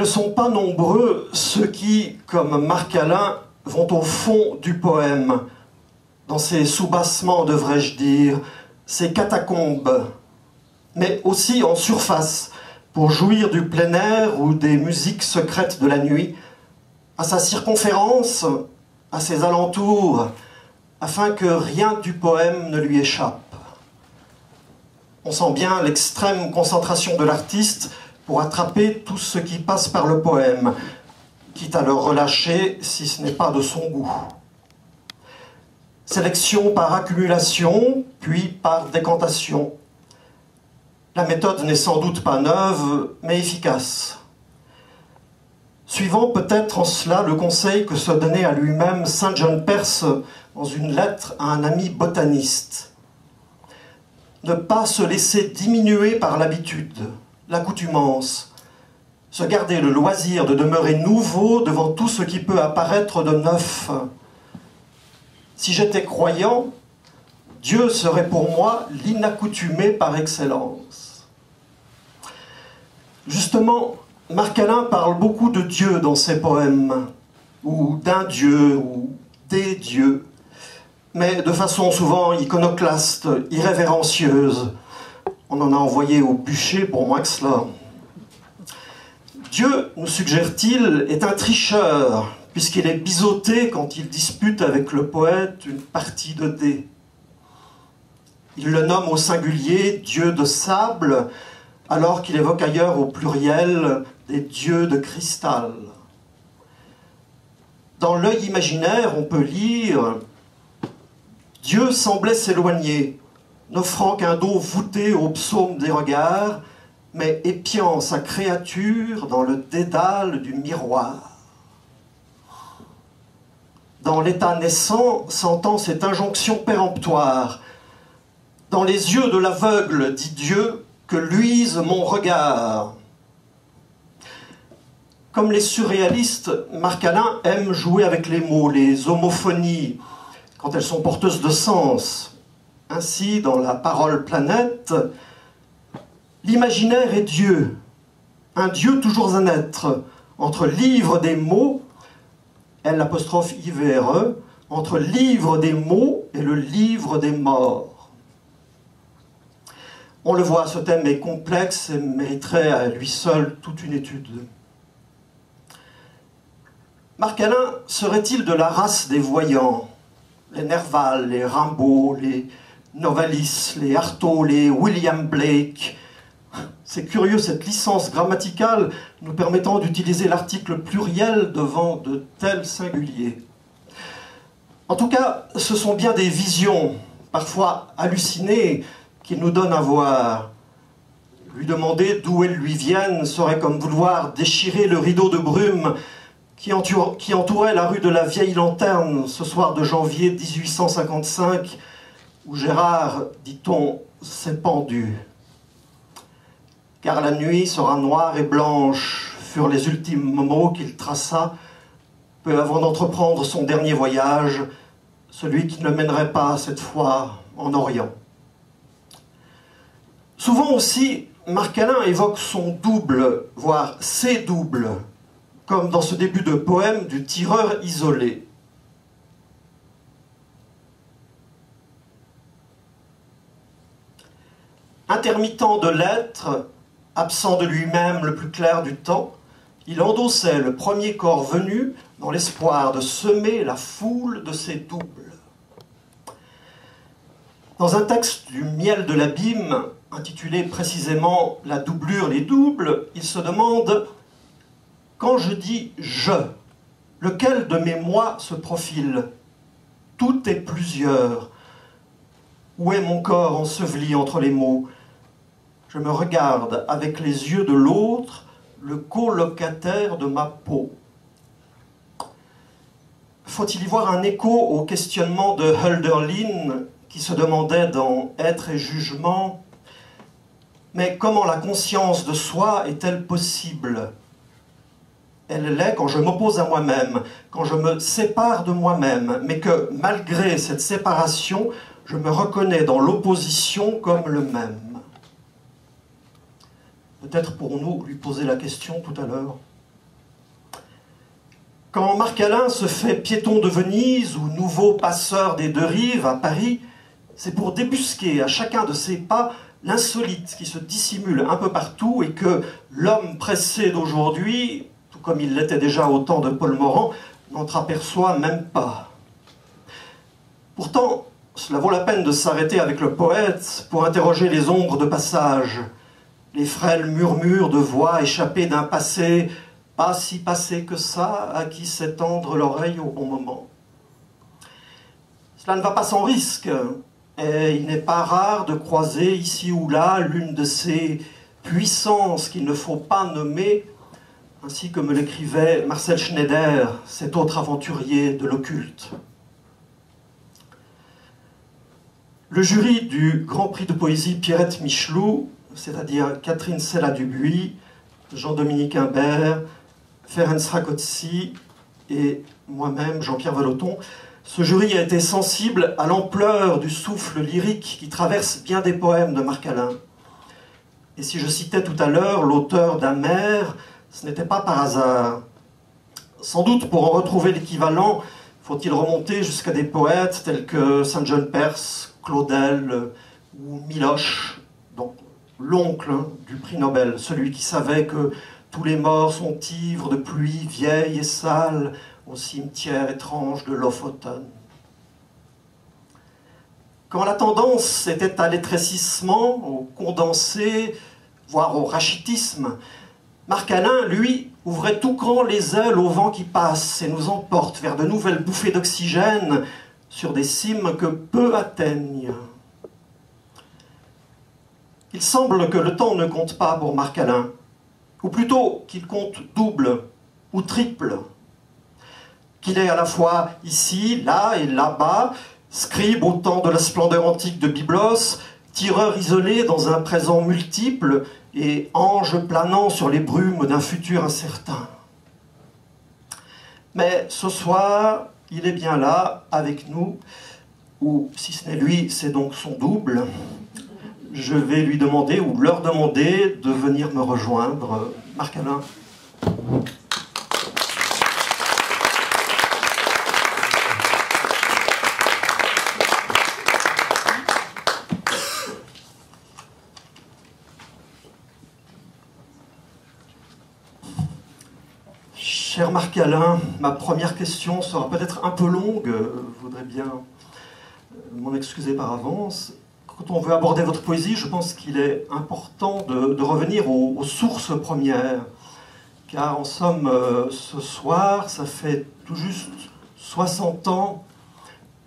ne sont pas nombreux ceux qui, comme Marc Alain, vont au fond du poème, dans ses soubassements, devrais-je dire, ses catacombes, mais aussi en surface, pour jouir du plein air ou des musiques secrètes de la nuit, à sa circonférence, à ses alentours, afin que rien du poème ne lui échappe. On sent bien l'extrême concentration de l'artiste pour attraper tout ce qui passe par le poème, quitte à le relâcher si ce n'est pas de son goût. Sélection par accumulation, puis par décantation. La méthode n'est sans doute pas neuve, mais efficace. Suivant peut-être en cela le conseil que se donnait à lui-même Saint John Perse dans une lettre à un ami botaniste. Ne pas se laisser diminuer par l'habitude, l'accoutumance, se garder le loisir de demeurer nouveau devant tout ce qui peut apparaître de neuf. Si j'étais croyant, Dieu serait pour moi l'inaccoutumé par excellence. Justement, Marc Alain parle beaucoup de Dieu dans ses poèmes, ou d'un Dieu, ou des dieux, mais de façon souvent iconoclaste, irrévérencieuse. On en a envoyé au bûcher pour moins que cela. Dieu, nous suggère-t-il, est un tricheur, puisqu'il est biseauté quand il dispute avec le poète une partie de dés. Il le nomme au singulier Dieu de sable, alors qu'il évoque ailleurs au pluriel des dieux de cristal. Dans l'œil imaginaire, on peut lire « Dieu semblait s'éloigner, n'offrant qu'un dos voûté au psaume des regards, mais épiant sa créature dans le dédale du miroir. » Dans l'état naissant s'entend cette injonction péremptoire. « Dans les yeux de l'aveugle, dit Dieu, que luise mon regard. » Comme les surréalistes, Marc Alain aime jouer avec les mots, les homophonies, quand elles sont porteuses de sens. Ainsi, dans la parole planète, l'imaginaire est Dieu, un Dieu toujours un être, entre livre des mots, L''IVRE, entre livre des mots et le livre des morts. On le voit, ce thème est complexe et mériterait à lui seul toute une étude. Marc Alain serait-il de la race des voyants? Les Nerval, les Rimbaud, les Novalis, les Artaud, les William Blake. C'est curieux, cette licence grammaticale nous permettant d'utiliser l'article pluriel devant de tels singuliers. En tout cas, ce sont bien des visions, parfois hallucinées, qu'il nous donne à voir. Lui demander d'où elles lui viennent serait comme vouloir déchirer le rideau de brume qui entourait la rue de la Vieille Lanterne ce soir de janvier 1855, où Gérard, dit-on, s'est pendu. Car la nuit sera noire et blanche, furent les ultimes mots qu'il traça, peu avant d'entreprendre son dernier voyage, celui qui ne mènerait pas cette fois en Orient. Souvent aussi, Marc Alain évoque son double, voire ses doubles, comme dans ce début de poème du tireur isolé. Intermittent de l'être, absent de lui-même le plus clair du temps, il endossait le premier corps venu dans l'espoir de semer la foule de ses doubles. Dans un texte du Miel de l'Abîme, intitulé précisément « La doublure, les doubles », il se demande « Quand je dis « je », lequel de mes moi se profile? Tout est plusieurs. Où est mon corps enseveli entre les mots? Je me regarde avec les yeux de l'autre, le colocataire de ma peau. Faut-il y voir un écho au questionnement de Hölderlin, qui se demandait dans Être et jugement, mais comment la conscience de soi est-elle possible? Elle l'est quand je m'oppose à moi-même, quand je me sépare de moi-même, mais que malgré cette séparation, je me reconnais dans l'opposition comme le même. Peut-être pourrons-nous lui poser la question tout à l'heure. Quand Marc Alain se fait piéton de Venise ou nouveau passeur des deux rives à Paris, c'est pour débusquer à chacun de ses pas l'insolite qui se dissimule un peu partout et que l'homme pressé d'aujourd'hui, tout comme il l'était déjà au temps de Paul Morand, n'entraperçoit même pas. Pourtant, cela vaut la peine de s'arrêter avec le poète pour interroger les ombres de passage, les frêles murmures de voix échappées d'un passé pas si passé que ça, à qui sait tendre l'oreille au bon moment. Cela ne va pas sans risque, et il n'est pas rare de croiser ici ou là l'une de ces puissances qu'il ne faut pas nommer, ainsi que me l'écrivait Marcel Schneider, cet autre aventurier de l'occulte. Le jury du Grand Prix de poésie Pierrette Michelou, c'est-à-dire Catherine Sella-Dubuis, Jean-Dominique Imbert, Ferenc Rákóczi et moi-même, Jean-Pierre Vallotton, ce jury a été sensible à l'ampleur du souffle lyrique qui traverse bien des poèmes de Marc Alain. Et si je citais tout à l'heure l'auteur d'Amer, ce n'était pas par hasard. Sans doute pour en retrouver l'équivalent, faut-il remonter jusqu'à des poètes tels que Saint-John Perse, Claudel ou Miloche, donc l'oncle du prix Nobel, celui qui savait que tous les morts sont ivres de pluie vieille et sale au cimetière étrange de Lofoten. Quand la tendance était à l'étrécissement, au condensé, voire au rachitisme, Marc Alain, lui, ouvrait tout grand les ailes au vent qui passe et nous emporte vers de nouvelles bouffées d'oxygène sur des cimes que peu atteignent. Il semble que le temps ne compte pas pour Marc Alain, ou plutôt qu'il compte double ou triple, qu'il est à la fois ici, là et là-bas, scribe au temps de la splendeur antique de Byblos, tireur isolé dans un présent multiple et ange planant sur les brumes d'un futur incertain. Mais ce soir, il est bien là, avec nous, ou si ce n'est lui, c'est donc son double. Je vais lui demander, ou leur demander, de venir me rejoindre. Marc Alain. Cher Marc Alain, ma première question sera peut-être un peu longue, je voudrais bien m'en excuser par avance. Quand on veut aborder votre poésie, je pense qu'il est important de revenir aux sources premières. Car en somme, ce soir, ça fait tout juste 60 ans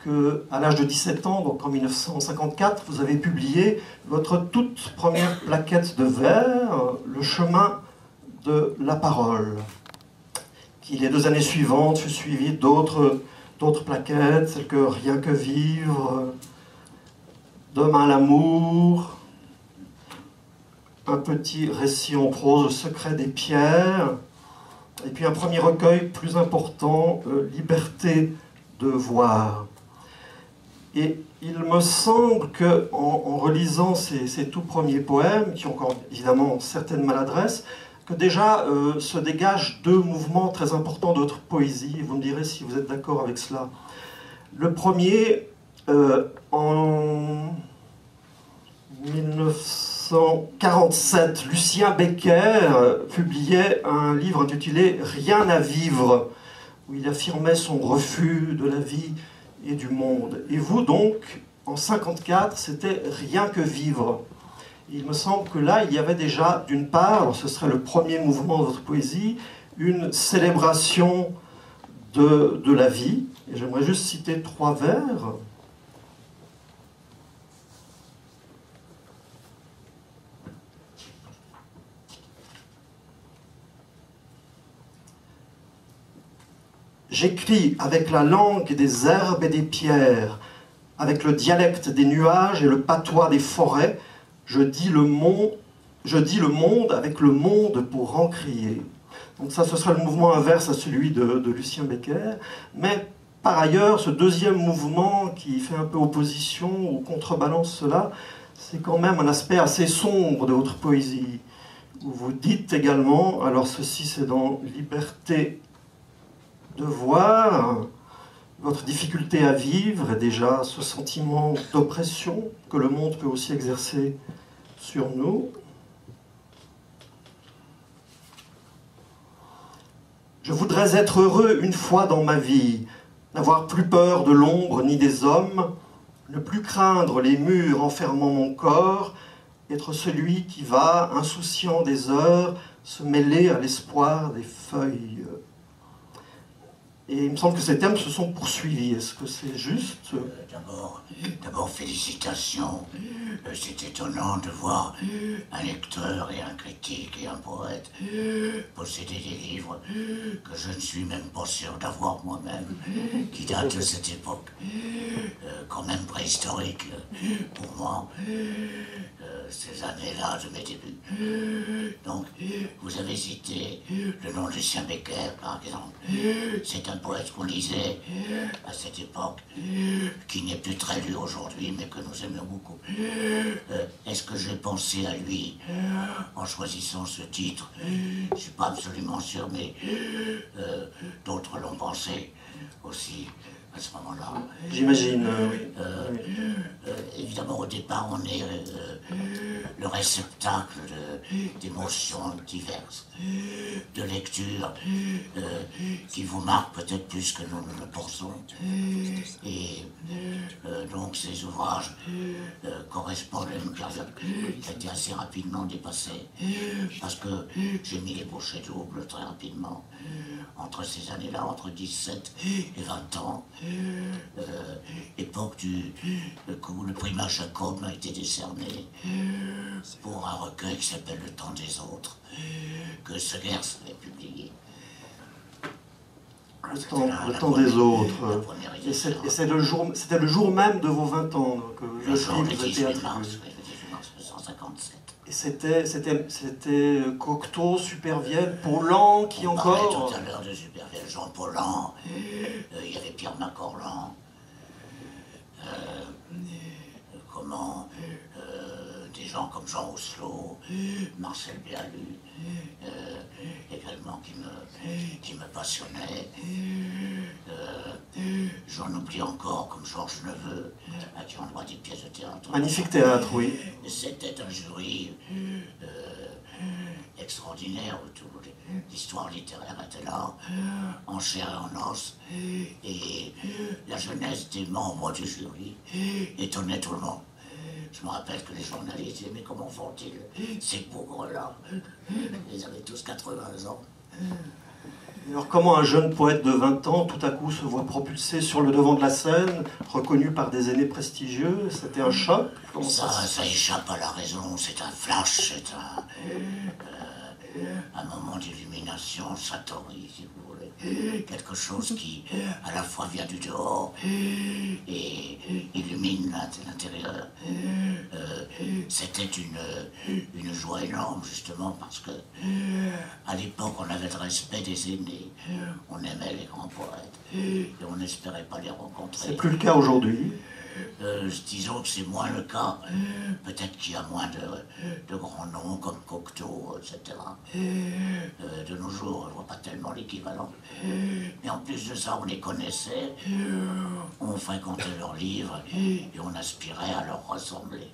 qu'à l'âge de 17 ans, donc en 1954, vous avez publié votre toute première plaquette de vers, Le chemin de la parole, qui les 2 années suivantes fut suivie d'autres plaquettes, telles que Rien que vivre, Demain l'amour, un petit récit en prose, Le secret des pierres, et puis un premier recueil plus important, Liberté de voir. Et il me semble qu'en relisant ces tout premiers poèmes, qui ont encore évidemment certaines maladresses, que déjà se dégagent 2 mouvements très importants de votre poésie, et vous me direz si vous êtes d'accord avec cela. Le premier, en 1947, Lucien Becker publiait un livre intitulé « Rien à vivre », où il affirmait son refus de la vie et du monde. Et vous donc, en 1954, c'était « Rien que vivre ». Il me semble que là, il y avait déjà, d'une part, alors ce serait le premier mouvement de votre poésie, une célébration de la vie. Et j'aimerais juste citer 3 vers. J'écris avec la langue des herbes et des pierres, avec le dialecte des nuages et le patois des forêts, je dis le monde avec le monde pour en crier. Donc ça, ce serait le mouvement inverse à celui de Lucien Becker. Mais par ailleurs, ce deuxième mouvement qui fait un peu opposition ou contrebalance cela, c'est quand même un aspect assez sombre de votre poésie. Où vous dites également, alors ceci c'est dans Liberté de voir votre difficulté à vivre et déjà ce sentiment d'oppression que le monde peut aussi exercer sur nous. Je voudrais être heureux une fois dans ma vie, n'avoir plus peur de l'ombre ni des hommes, ne plus craindre les murs enfermant mon corps, être celui qui va, insouciant des heures, se mêler à l'espoir des feuilles. Et il me semble que ces termes se sont poursuivis. Est-ce que c'est juste? D'abord, félicitations. C'est étonnant de voir un lecteur et un critique et un poète posséder des livres que je ne suis même pas sûr d'avoir moi-même, qui datent de cette époque, quand même préhistorique pour moi, ces années-là de mes débuts. Donc, vous avez cité le nom de Lucien Becker, par exemple. C'est un poète qu'on lisait à cette époque, qui n'est plus très lu aujourd'hui, mais que nous aimions beaucoup. Est-ce que j'ai pensé à lui en choisissant ce titre? Je ne suis pas absolument sûr, mais d'autres l'ont pensé aussi à ce moment-là. J'imagine, Évidemment, au départ, on est le réceptacle d'émotions diverses, de lectures qui vous marquent peut-être plus que nous ne le pensons. Et donc, ces ouvrages correspondent à une période qui a été assez rapidement dépassée, parce que j'ai mis les bouchées doubles très rapidement. Entre ces années-là, entre 17 et 20 ans, époque où le prix Jacob m'a été décerné pour un recueil qui s'appelle Le Temps des Autres, que Segers avait publié. Le temps des autres. Et c'était le jour même de vos 20 ans que le jour du 18 théâtre. mars 1957. Et c'était Cocteau, Supervielle, Paulhan, qui encore... On parlait tout à l'heure de Supervielle, Jean Paulhan, il y avait Pierre Macorlan, des gens comme Jean Rousselot, Marcel Bialu, également qui me passionnaient. J'en oublie encore, comme Georges Neveu, à qui on doit des pièces de théâtre. Magnifique théâtre, oui. C'était un jury extraordinaire autour de l'histoire littéraire était là, en chair et en os, et la jeunesse des membres du jury étonnait tout le monde. Je me rappelle que les journalistes disaient, mais comment font-ils ces bougres-là? Ils avaient tous 80 ans. Alors comment un jeune poète de 20 ans tout à coup se voit propulsé sur le devant de la scène, reconnu par des aînés prestigieux? C'était un choc? Ça échappe à la raison, c'est un flash, c'est un moment d'illumination, satori, si vous voulez. Quelque chose qui, à la fois, vient du dehors et illumine l'intérieur. C'était une joie énorme, justement, parce que à l'époque, on avait le respect des aînés. On aimait les grands poètes et on n'espérait pas les rencontrer. C'est plus le cas aujourd'hui. Disons que c'est moins le cas. Peut-être qu'il y a moins de grands noms comme Cocteau, etc. De nos jours, je ne vois pas tellement l'équivalent. Mais en plus de ça, on les connaissait, on fréquentait leurs livres et on aspirait à leur ressembler.